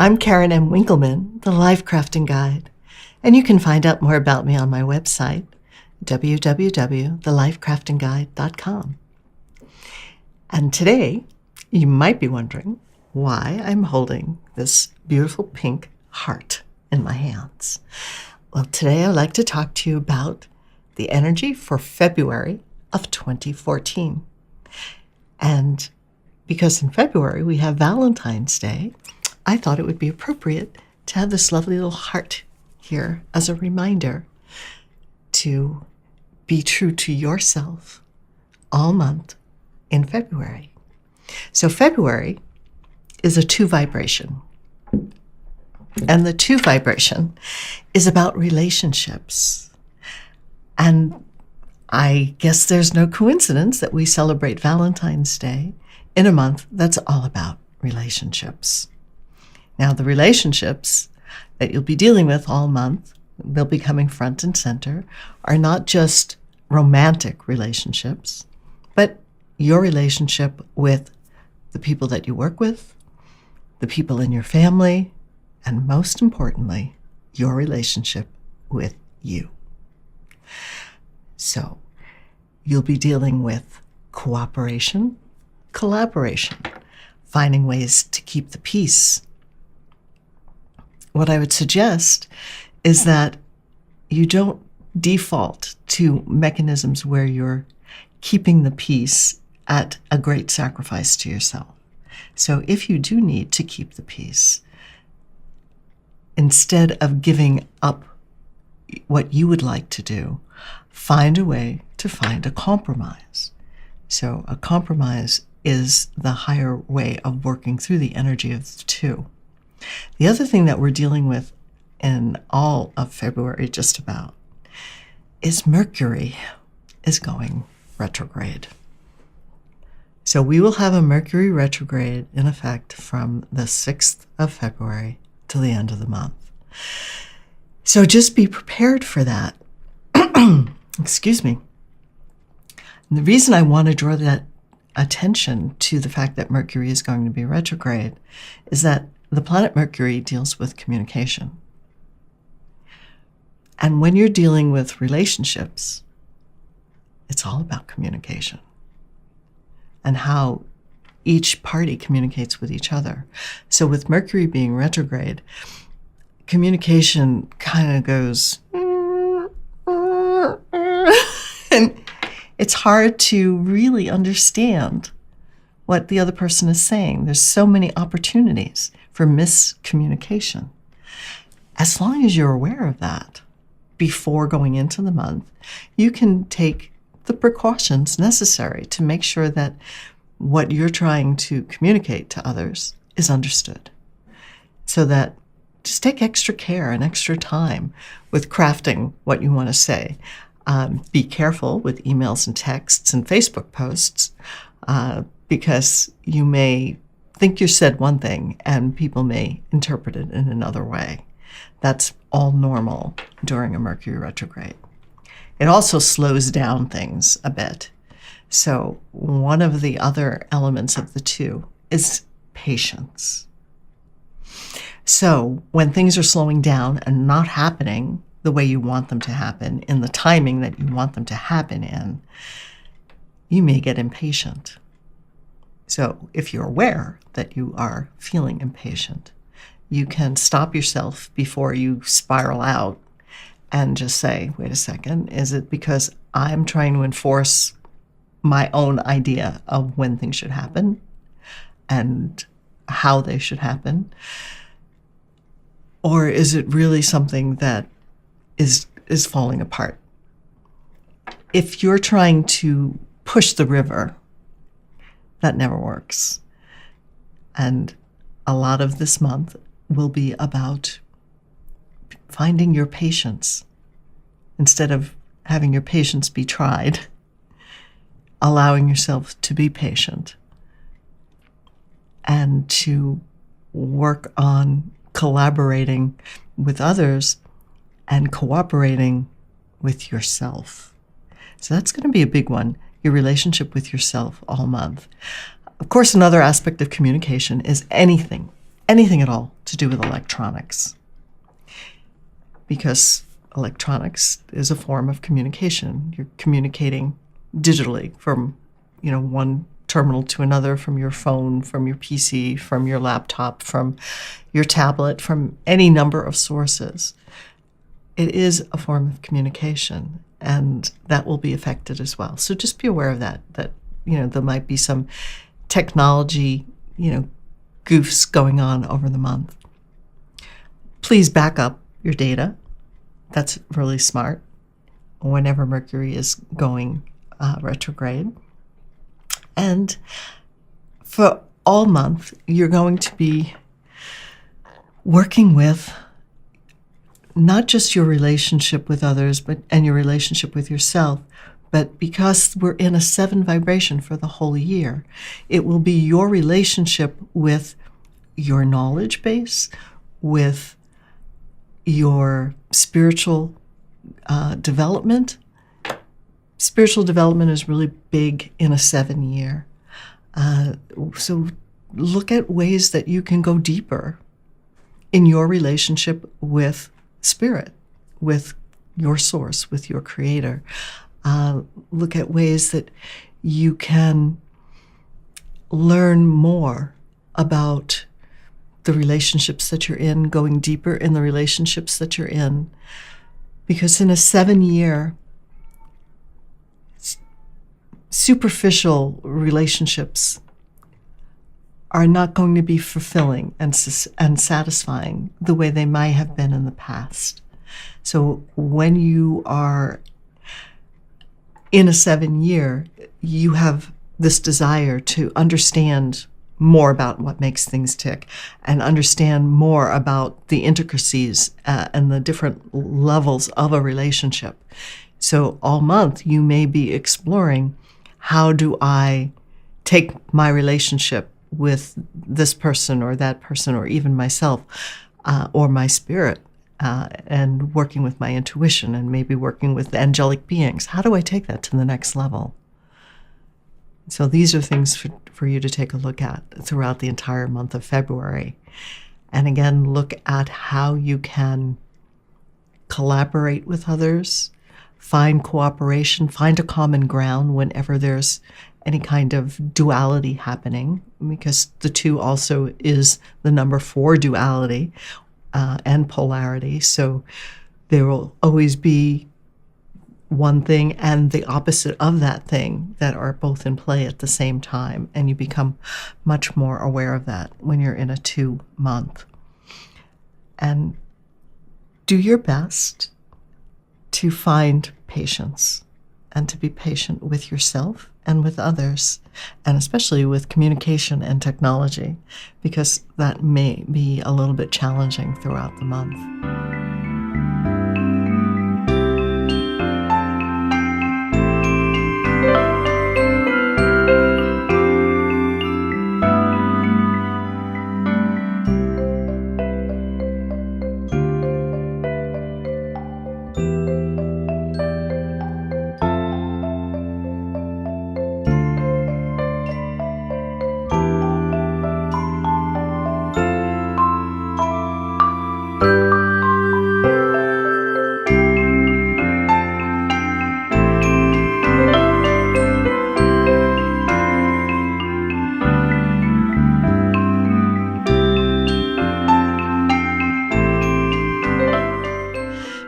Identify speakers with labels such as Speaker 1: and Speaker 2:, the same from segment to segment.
Speaker 1: I'm Karen M. Winkleman, the Life Crafting Guide, and you can find out more about me on my website, www.thelifecraftingguide.com. And today, you might be wondering why I'm holding this beautiful pink heart in my hands. Well, today I'd like to talk to you about the energy for February of 2014. And because in February we have Valentine's Day, I thought it would be appropriate to have this lovely little heart here as a reminder to be true to yourself all month in February. So February is a 2 vibration. And the 2 vibration is about relationships. And I guess there's no coincidence that we celebrate Valentine's Day in a month that's all about relationships. Now, the relationships that you'll be dealing with all month, they'll be coming front and center, are not just romantic relationships, but your relationship with the people that you work with, the people in your family, and most importantly, your relationship with you. So you'll be dealing with cooperation, collaboration, finding ways to keep the peace. What I would suggest is that you don't default to mechanisms where you're keeping the peace at a great sacrifice to yourself. So if you do need to keep the peace, instead of giving up what you would like to do, find a way to find a compromise. So a compromise is the higher way of working through the energy of the 2. The other thing that we're dealing with in all of February, just about, is Mercury is going retrograde. So we will have a Mercury retrograde in effect from the 6th of February till the end of the month. So just be prepared for that. Excuse me. And the reason I want to draw that attention to the fact that Mercury is going to be retrograde is that the planet Mercury deals with communication. And when you're dealing with relationships, it's all about communication and how each party communicates with each other. So with Mercury being retrograde, communication kind of goes, and it's hard to really understand what the other person is saying. There's so many opportunities for miscommunication. As long as you're aware of that before going into the month, you can take the precautions necessary to make sure that what you're trying to communicate to others is understood. So that just take extra care and extra time with crafting what you want to say. Be careful with emails and texts and Facebook posts because you may think you said one thing and people may interpret it in another way. That's all normal during a Mercury retrograde. It also slows down things a bit. So one of the other elements of the 2 is patience. So when things are slowing down and not happening the way you want them to happen, in the timing that you want them to happen in, you may get impatient. So if you're aware that you are feeling impatient, you can stop yourself before you spiral out and just say, wait a second, is it because I'm trying to enforce my own idea of when things should happen and how they should happen? Or is it really something that is falling apart? If you're trying to push the river, that never works. And a lot of this month will be about finding your patience. Instead of having your patience be tried, allowing yourself to be patient and to work on collaborating with others and cooperating with yourself. So that's going to be a big one, your relationship with yourself all month. Of course, another aspect of communication is anything anything at all to do with electronics, because electronics is a form of communication. You're communicating digitally from, one terminal to another, from your phone, from your PC, from your laptop, from your tablet, from any number of sources. It is a form of communication, and that will be affected as well. So just be aware of that there might be some technology, goofs going on over the month. Please back up your data. That's really smart whenever Mercury is going retrograde. And for all month, you're going to be working with not just your relationship with others, and your relationship with yourself, but because we're in a 7 vibration for the whole year, it will be your relationship with your knowledge base, with your spiritual development. Spiritual development is really big in a 7 year. So look at ways that you can go deeper in your relationship with spirit, with your source, with your creator. Look at ways that you can learn more about the relationships that you're in, going deeper in the relationships that you're in. Because in a 7 year, superficial relationships are not going to be fulfilling and satisfying the way they might have been in the past. So when you are in a 7 year, you have this desire to understand more about what makes things tick and understand more about the intricacies and the different levels of a relationship. So all month you may be exploring, how do I take my relationship with this person or that person or even myself or my spirit and working with my intuition and maybe working with angelic beings. How do I take that to the next level? So these are things for you to take a look at throughout the entire month of February. And again, look at how you can collaborate with others, find cooperation, find a common ground whenever there's any kind of duality happening, because the 2 also is the number for duality and polarity. So there will always be one thing and the opposite of that thing that are both in play at the same time. And you become much more aware of that when you're in a 2 month. And do your best to find patience and to be patient with yourself and with others, and especially with communication and technology, because that may be a little bit challenging throughout the month.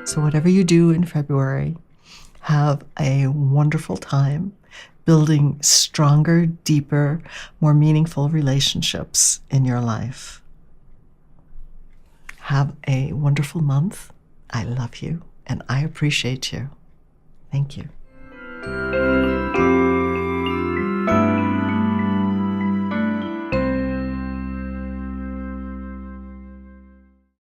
Speaker 1: So whatever you do in February, have a wonderful time building stronger, deeper, more meaningful relationships in your life. Have a wonderful month. I love you and I appreciate you. Thank you.